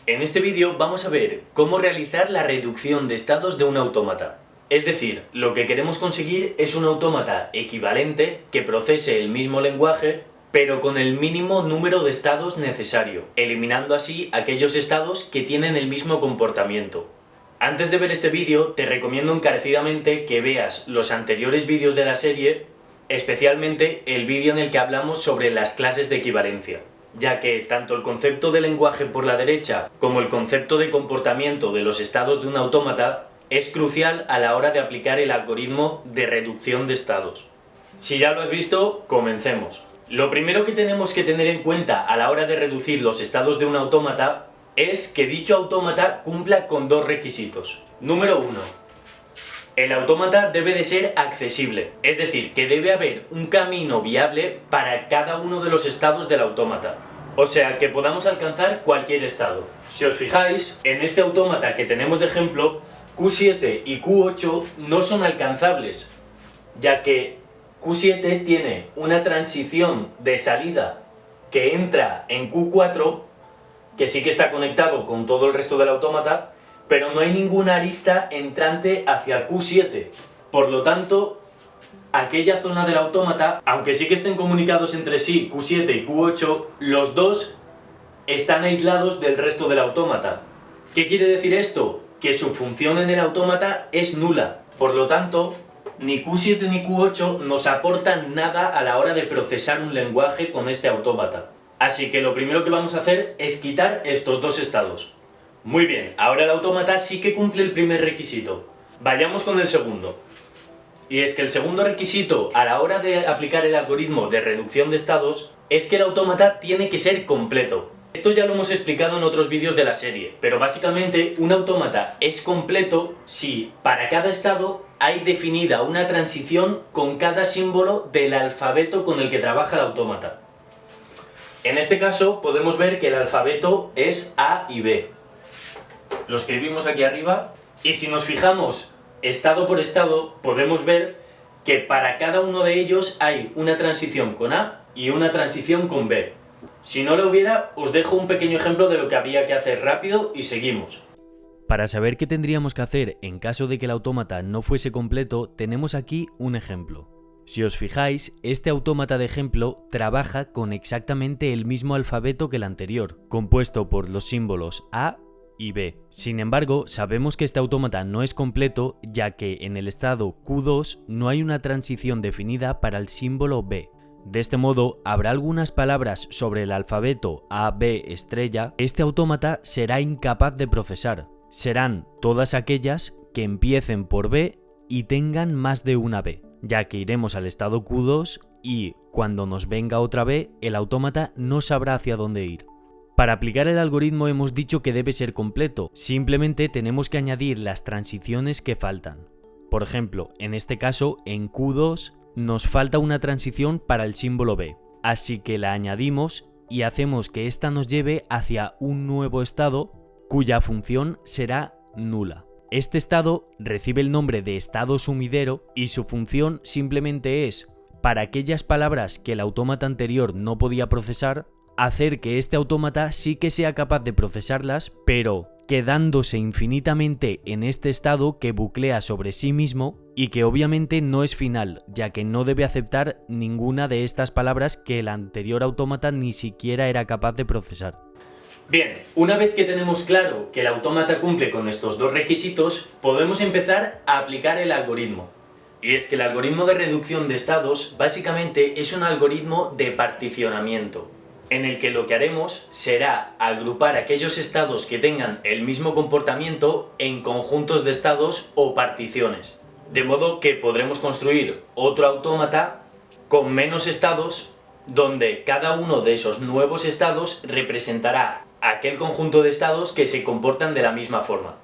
En este vídeo vamos a ver cómo realizar la reducción de estados de un autómata. Es decir, lo que queremos conseguir es un autómata equivalente que procese el mismo lenguaje, pero con el mínimo número de estados necesario, eliminando así aquellos estados que tienen el mismo comportamiento. Antes de ver este vídeo, te recomiendo encarecidamente que veas los anteriores vídeos de la serie, especialmente el vídeo en el que hablamos sobre las clases de equivalencia, ya que tanto el concepto de lenguaje por la derecha como el concepto de comportamiento de los estados de un autómata es crucial a la hora de aplicar el algoritmo de reducción de estados. Si ya lo has visto, comencemos. Lo primero que tenemos que tener en cuenta a la hora de reducir los estados de un autómata es que dicho autómata cumpla con dos requisitos. Número 1. El autómata debe de ser accesible, es decir, que debe haber un camino viable para cada uno de los estados del autómata. O sea, que podamos alcanzar cualquier estado. Si os fijáis, en este autómata que tenemos de ejemplo, Q7 y Q8 no son alcanzables, ya que Q7 tiene una transición de salida que entra en Q4, que sí que está conectado con todo el resto del autómata, pero no hay ninguna arista entrante hacia Q7. Por lo tanto, aquella zona del autómata, aunque sí que estén comunicados entre sí Q7 y Q8, los dos están aislados del resto del autómata. ¿Qué quiere decir esto? Que su función en el autómata es nula. Por lo tanto, ni Q7 ni Q8 nos aportan nada a la hora de procesar un lenguaje con este autómata. Así que lo primero que vamos a hacer es quitar estos dos estados. Muy bien, ahora el autómata sí que cumple el primer requisito. Vayamos con el segundo. Y es que el segundo requisito a la hora de aplicar el algoritmo de reducción de estados es que el autómata tiene que ser completo. Esto ya lo hemos explicado en otros vídeos de la serie, pero básicamente un autómata es completo si para cada estado hay definida una transición con cada símbolo del alfabeto con el que trabaja el autómata. En este caso podemos ver que el alfabeto es A y B. Lo escribimos aquí arriba y si nos fijamos estado por estado podemos ver que para cada uno de ellos hay una transición con A y una transición con B. Si no lo hubiera, os dejo un pequeño ejemplo de lo que habría que hacer rápido y seguimos. Para saber qué tendríamos que hacer en caso de que el autómata no fuese completo, tenemos aquí un ejemplo. Si os fijáis, este autómata de ejemplo trabaja con exactamente el mismo alfabeto que el anterior, compuesto por los símbolos A y B. Sin embargo, sabemos que este autómata no es completo, ya que en el estado Q2 no hay una transición definida para el símbolo B. De este modo, habrá algunas palabras sobre el alfabeto A, B, estrella, este autómata será incapaz de procesar. Serán todas aquellas que empiecen por B y tengan más de una B, ya que iremos al estado Q2 y, cuando nos venga otra B, el autómata no sabrá hacia dónde ir. Para aplicar el algoritmo hemos dicho que debe ser completo, simplemente tenemos que añadir las transiciones que faltan. Por ejemplo, en este caso, en Q2, nos falta una transición para el símbolo B, así que la añadimos y hacemos que ésta nos lleve hacia un nuevo estado cuya función será nula. Este estado recibe el nombre de estado sumidero y su función simplemente es, para aquellas palabras que el autómata anterior no podía procesar, hacer que este autómata sí que sea capaz de procesarlas, pero quedándose infinitamente en este estado que buclea sobre sí mismo y que obviamente no es final, ya que no debe aceptar ninguna de estas palabras que el anterior autómata ni siquiera era capaz de procesar. Bien, una vez que tenemos claro que el autómata cumple con estos dos requisitos, podemos empezar a aplicar el algoritmo. Y es que el algoritmo de reducción de estados básicamente es un algoritmo de particionamiento, en el que lo que haremos será agrupar aquellos estados que tengan el mismo comportamiento en conjuntos de estados o particiones. De modo que podremos construir otro autómata con menos estados, donde cada uno de esos nuevos estados representará aquel conjunto de estados que se comportan de la misma forma.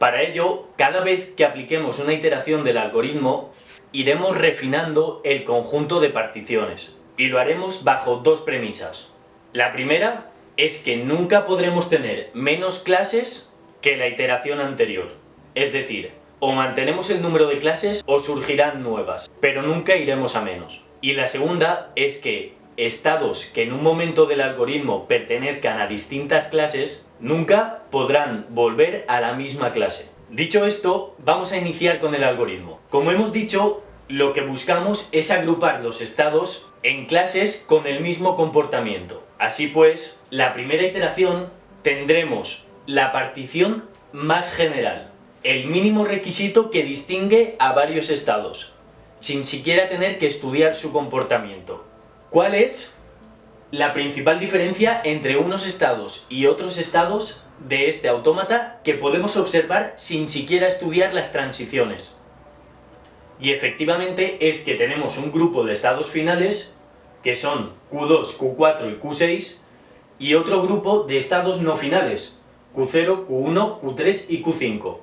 Para ello, cada vez que apliquemos una iteración del algoritmo, iremos refinando el conjunto de particiones, y lo haremos bajo dos premisas. La primera es que nunca podremos tener menos clases que la iteración anterior. Es decir, o mantenemos el número de clases o surgirán nuevas, pero nunca iremos a menos. Y la segunda es que estados que en un momento del algoritmo pertenezcan a distintas clases, nunca podrán volver a la misma clase. Dicho esto, vamos a iniciar con el algoritmo. Como hemos dicho, lo que buscamos es agrupar los estados en clases con el mismo comportamiento. Así pues, la primera iteración tendremos la partición más general, el mínimo requisito que distingue a varios estados, sin siquiera tener que estudiar su comportamiento. ¿Cuál es la principal diferencia entre unos estados y otros estados de este autómata que podemos observar sin siquiera estudiar las transiciones? Y efectivamente es que tenemos un grupo de estados finales que son Q2, Q4 y Q6 y otro grupo de estados no finales, Q0, Q1, Q3 y Q5.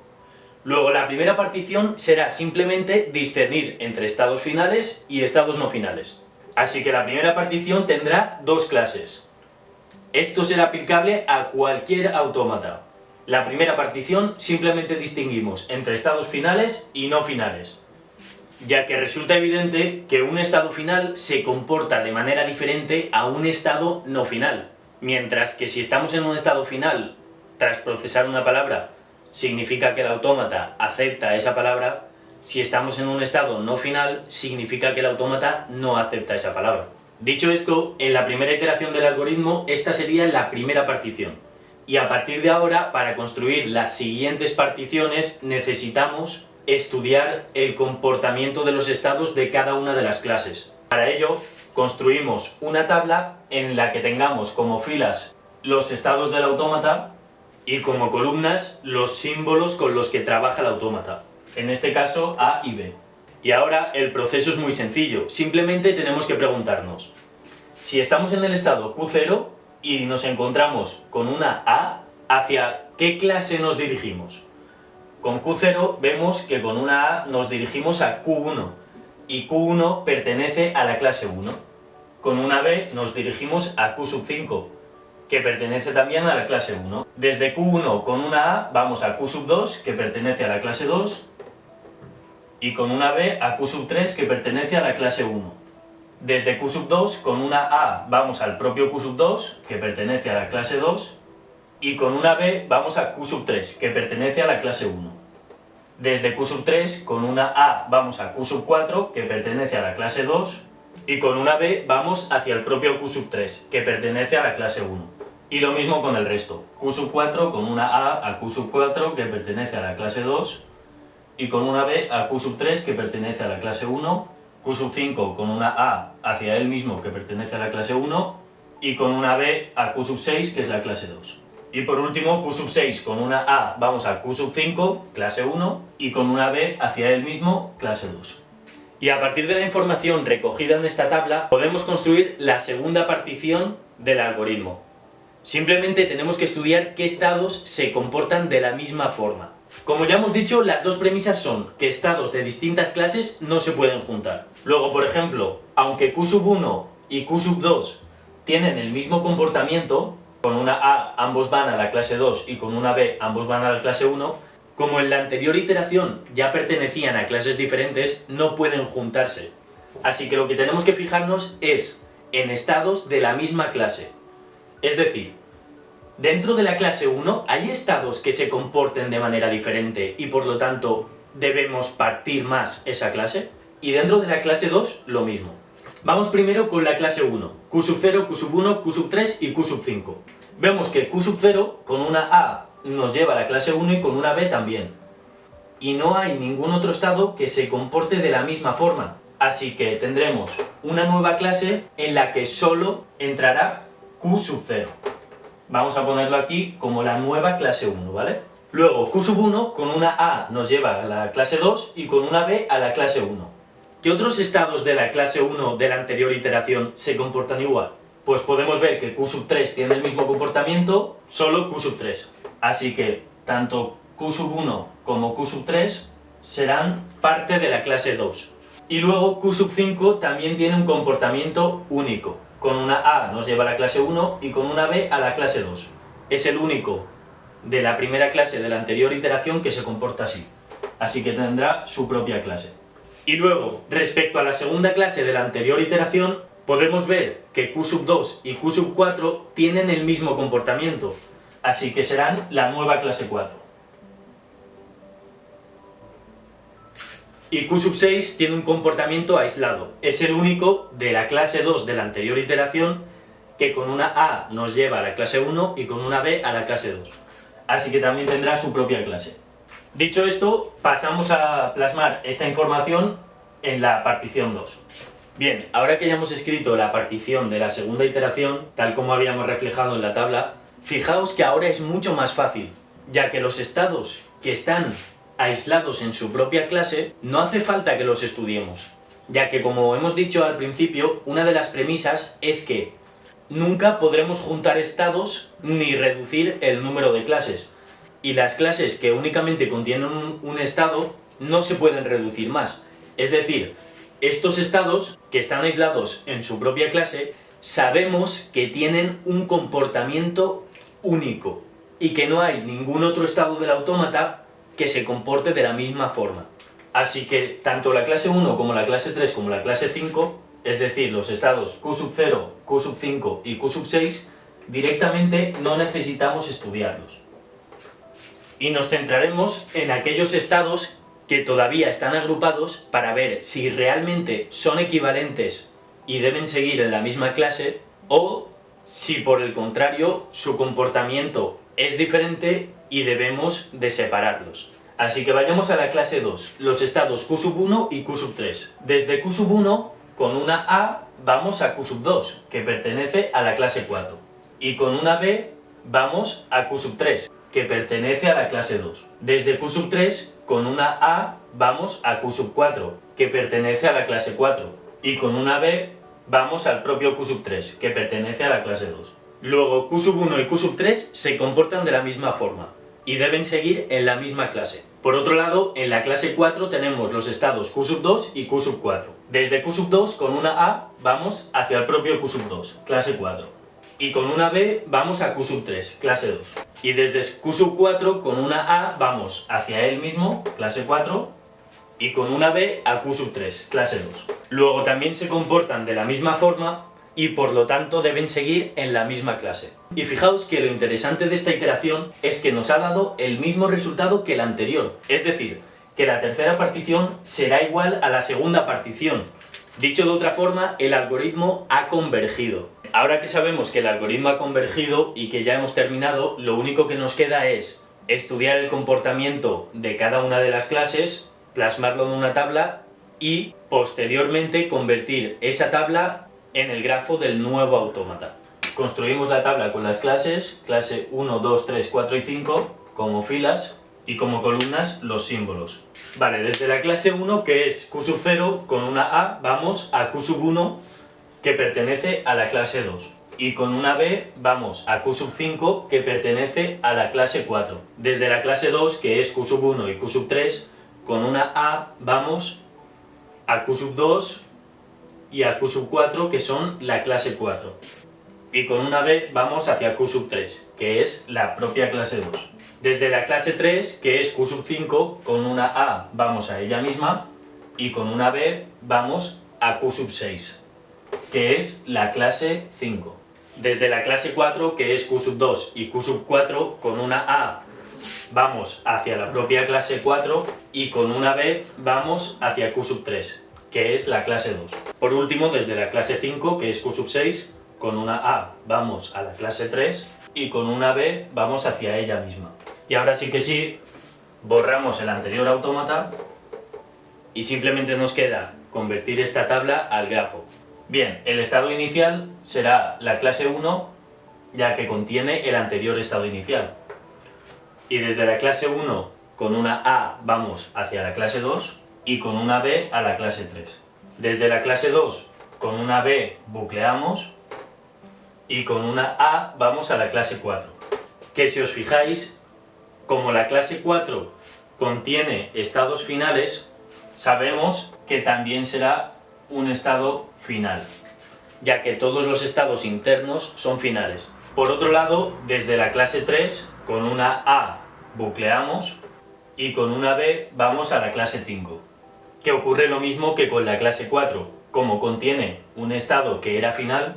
Luego la primera partición será simplemente discernir entre estados finales y estados no finales. Así que la primera partición tendrá dos clases. Esto será aplicable a cualquier autómata. La primera partición simplemente distinguimos entre estados finales y no finales, ya que resulta evidente que un estado final se comporta de manera diferente a un estado no final. Mientras que si estamos en un estado final, tras procesar una palabra, significa que el autómata acepta esa palabra, si estamos en un estado no final, significa que el autómata no acepta esa palabra. Dicho esto, en la primera iteración del algoritmo, esta sería la primera partición. Y a partir de ahora, para construir las siguientes particiones, necesitamos estudiar el comportamiento de los estados de cada una de las clases. Para ello, construimos una tabla en la que tengamos como filas los estados del autómata y como columnas los símbolos con los que trabaja el autómata, en este caso A y B. Y ahora el proceso es muy sencillo, simplemente tenemos que preguntarnos, si estamos en el estado Q0 y nos encontramos con una A, ¿hacia qué clase nos dirigimos? Con Q0 vemos que con una A nos dirigimos a Q1 y Q1 pertenece a la clase 1. Con una B nos dirigimos a Q5, que pertenece también a la clase 1. Desde Q1 con una A vamos a Q2, que pertenece a la clase 2, y con una B a Q3, que pertenece a la clase 1. Desde Q2 con una A vamos al propio Q2, que pertenece a la clase 2, y con una B vamos a Q3, que pertenece a la clase 1. Desde Q3 con una A vamos a Q4, que pertenece a la clase 2, y con una B vamos hacia el propio Q3, que pertenece a la clase 1. Y lo mismo con el resto, Q4 con una A Q4, que pertenece a la clase 2, y con una B a Q3, que pertenece a la clase 1, Q5 con una A hacia él mismo, que pertenece a la clase 1, y con una B a Q6, que es la clase 2. Y por último, Q6 con una A vamos a Q5, clase 1, y con una B hacia él mismo, clase 2. Y a partir de la información recogida en esta tabla, podemos construir la segunda partición del algoritmo. Simplemente tenemos que estudiar qué estados se comportan de la misma forma. Como ya hemos dicho, las dos premisas son que estados de distintas clases no se pueden juntar. Luego, por ejemplo, aunque Q1 y Q2 tienen el mismo comportamiento, con una A ambos van a la clase 2 y con una B ambos van a la clase 1, como en la anterior iteración ya pertenecían a clases diferentes, no pueden juntarse. Así que lo que tenemos que fijarnos es en estados de la misma clase. Es decir, dentro de la clase 1 hay estados que se comporten de manera diferente y por lo tanto debemos partir más esa clase. Y dentro de la clase 2 lo mismo. Vamos primero con la clase 1, Q0, Q1, Q3 y Q5. Vemos que Q0 con una A nos lleva a la clase 1 y con una B también. Y no hay ningún otro estado que se comporte de la misma forma. Así que tendremos una nueva clase en la que solo entrará Q0. Vamos a ponerlo aquí como la nueva clase 1, ¿vale? Luego Q1 con una A nos lleva a la clase 2 y con una B a la clase 1. ¿Qué otros estados de la clase 1 de la anterior iteración se comportan igual? Pues podemos ver que Q3 tiene el mismo comportamiento, solo Q3. Así que tanto Q1 como Q3 serán parte de la clase 2. Y luego Q5 también tiene un comportamiento único. Con una A nos lleva a la clase 1 y con una B a la clase 2. Es el único de la primera clase de la anterior iteración que se comporta así. Así que tendrá su propia clase. Y luego, respecto a la segunda clase de la anterior iteración, podemos ver que Q sub 2 y Q sub 4 tienen el mismo comportamiento, así que serán la nueva clase 4. Y Q sub 6 tiene un comportamiento aislado, es el único de la clase 2 de la anterior iteración que con una A nos lleva a la clase 1 y con una B a la clase 2. Así que también tendrá su propia clase. Dicho esto, pasamos a plasmar esta información en la partición 2. Bien, ahora que ya hemos escrito la partición de la segunda iteración, tal como habíamos reflejado en la tabla, fijaos que ahora es mucho más fácil, ya que los estados que están aislados en su propia clase no hace falta que los estudiemos, ya que como hemos dicho al principio, una de las premisas es que nunca podremos juntar estados ni reducir el número de clases, y las clases que únicamente contienen un estado no se pueden reducir más. Es decir, estos estados que están aislados en su propia clase sabemos que tienen un comportamiento único y que no hay ningún otro estado del autómata que se comporte de la misma forma. Así que tanto la clase 1 como la clase 3 como la clase 5, es decir, los estados Q sub 0, Q sub 5 y Q sub 6, directamente no necesitamos estudiarlos. Y nos centraremos en aquellos estados que todavía están agrupados para ver si realmente son equivalentes y deben seguir en la misma clase, o si por el contrario su comportamiento es diferente y debemos de separarlos. Así que vayamos a la clase 2, los estados Q sub 1 y Q sub 3. Desde Q sub 1, con una A, vamos a Q sub 2, que pertenece a la clase 4. Y con una B, vamos a Q sub 3, que pertenece a la clase 2. Desde Q sub 3, con una A, vamos a Q sub 4, que pertenece a la clase 4. Y con una B, vamos al propio Q sub 3, que pertenece a la clase 2. Luego, Q sub 1 y Q sub 3 se comportan de la misma forma y deben seguir en la misma clase. Por otro lado, en la clase 4 tenemos los estados Q sub 2 y Q sub 4. Desde Q sub 2, con una A, vamos hacia el propio Q sub 2, clase 4. Y con una B, vamos a Q sub 3, clase 2. Y desde Q sub 4, con una A, vamos hacia él mismo, clase 4. Y con una B a Q sub 3, clase 2. Luego también se comportan de la misma forma y por lo tanto deben seguir en la misma clase. Y fijaos que lo interesante de esta iteración es que nos ha dado el mismo resultado que la anterior, es decir, que la tercera partición será igual a la segunda partición. Dicho de otra forma, el algoritmo ha convergido. Ahora que sabemos que el algoritmo ha convergido y que ya hemos terminado, lo único que nos queda es estudiar el comportamiento de cada una de las clases, plasmarlo en una tabla y posteriormente convertir esa tabla en el grafo del nuevo autómata. Construimos la tabla con las clases, clase 1, 2, 3, 4 y 5, como filas, y como columnas los símbolos. Vale, desde la clase 1, que es Q sub 0, con una A, vamos a Q sub 1, que pertenece a la clase 2. Y con una B, vamos a Q sub 5, que pertenece a la clase 4. Desde la clase 2, que es Q sub 1 y Q sub 3, con una A, vamos a Q sub 2, y a Q sub 4, que son la clase 4. Y con una B vamos hacia Q sub 3, que es la propia clase 2. Desde la clase 3, que es Q sub 5, con una A vamos a ella misma, y con una B vamos a Q sub 6, que es la clase 5. Desde la clase 4, que es Q sub 2 y Q sub 4, con una A vamos hacia la propia clase 4, y con una B vamos hacia Q sub 3, que es la clase 2. Por último, desde la clase 5, que es Q sub 6, con una A vamos a la clase 3 y con una B vamos hacia ella misma. Y ahora sí que sí, borramos el anterior autómata y simplemente nos queda convertir esta tabla al grafo. Bien, el estado inicial será la clase 1, ya que contiene el anterior estado inicial. Y desde la clase 1, con una A vamos hacia la clase 2 y con una B a la clase 3. Desde la clase 2, con una B bucleamos y con una A vamos a la clase 4. Que si os fijáis, como la clase 4 contiene estados finales, sabemos que también será un estado final, ya que todos los estados internos son finales. Por otro lado, desde la clase 3, con una A bucleamos y con una B vamos a la clase 5. Que ocurre lo mismo que con la clase 4. como contiene un estado que era final,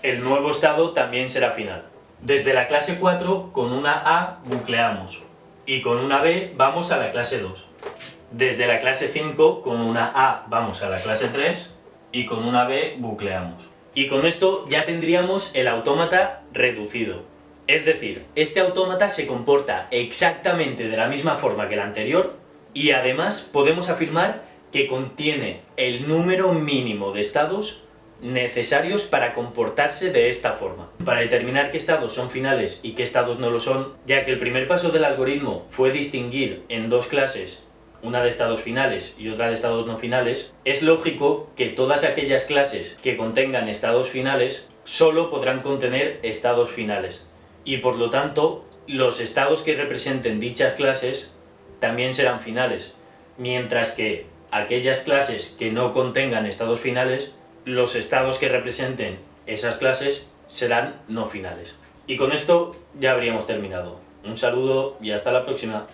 el nuevo estado también será final. Desde la clase 4 con una A bucleamos y con una B vamos a la clase 2. Desde la clase 5 con una A vamos a la clase 3 y con una B bucleamos. Y con esto ya tendríamos el autómata reducido. Es decir, este autómata se comporta exactamente de la misma forma que el anterior y además podemos afirmar que contiene el número mínimo de estados necesarios para comportarse de esta forma. Para determinar qué estados son finales y qué estados no lo son, ya que el primer paso del algoritmo fue distinguir en dos clases, una de estados finales y otra de estados no finales, es lógico que todas aquellas clases que contengan estados finales solo podrán contener estados finales y por lo tanto los estados que representen dichas clases también serán finales, mientras que aquellas clases que no contengan estados finales, los estados que representen esas clases serán no finales. Y con esto ya habríamos terminado. Un saludo y hasta la próxima.